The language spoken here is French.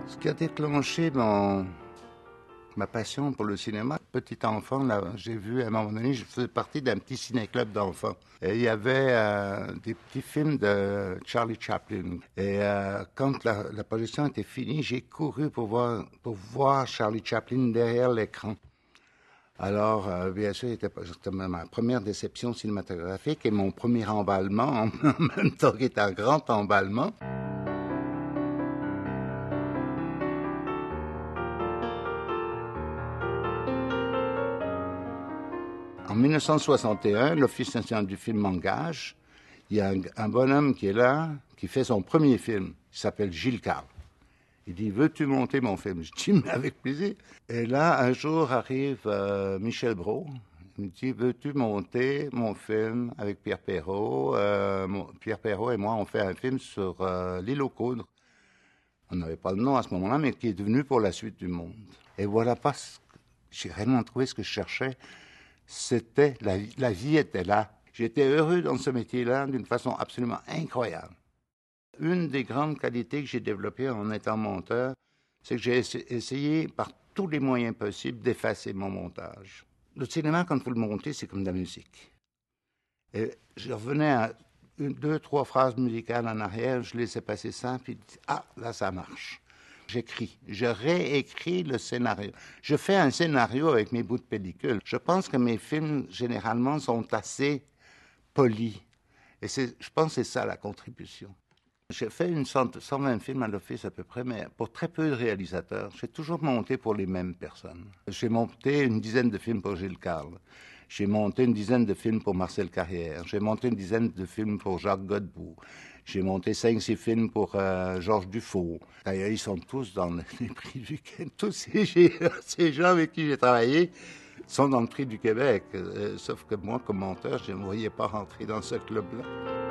Ce qui a déclenché ma passion pour le cinéma, petit enfant, là, j'ai vu à un moment donné, je faisais partie d'un petit ciné-club d'enfants. Et il y avait des petits films de Charlie Chaplin. Et quand la projection était finie, j'ai couru pour voir Charlie Chaplin derrière l'écran. Alors, bien sûr, c'était ma première déception cinématographique et mon premier emballement, en même temps qu'il était un grand emballement. En 1961, l'Office national du film m'engage. Il y a un bonhomme qui est là, qui fait son premier film. Il s'appelle Gilles Carle. Il dit, veux-tu monter mon film? Je dis, mais avec plaisir. Et là, un jour arrive Michel Brault. Il me dit, veux-tu monter mon film avec Pierre Perrault? Pierre Perrault et moi, on fait un film sur l'île aux Coudres. On n'avait pas le nom à ce moment-là, mais qui est devenu Pour la suite du monde. Et voilà, j'ai réellement trouvé ce que je cherchais. C'était, la vie était là. J'étais heureux dans ce métier-là d'une façon absolument incroyable. Une des grandes qualités que j'ai développées en étant monteur, c'est que j'ai essayé par tous les moyens possibles d'effacer mon montage. Le cinéma, quand vous le montez, c'est comme de la musique. Et je revenais à deux, trois phrases musicales en arrière, je laissais passer ça, puis là, ça marche. J'écris, je réécris le scénario. Je fais un scénario avec mes bouts de pellicule. Je pense que mes films, généralement, sont assez polis. Et je pense que c'est ça la contribution. J'ai fait 120 films à l'Office à peu près, mais pour très peu de réalisateurs. J'ai toujours monté pour les mêmes personnes. J'ai monté une dizaine de films pour Gilles Carle. J'ai monté une dizaine de films pour Marcel Carrière. J'ai monté une dizaine de films pour Jacques Godbout. J'ai monté 5-6 films pour Georges Dufault. D'ailleurs, ils sont tous dans les prix du Québec. Tous ces gens avec qui j'ai travaillé sont dans le prix du Québec. Sauf que moi, comme monteur, je ne me voyais pas rentrer dans ce club-là.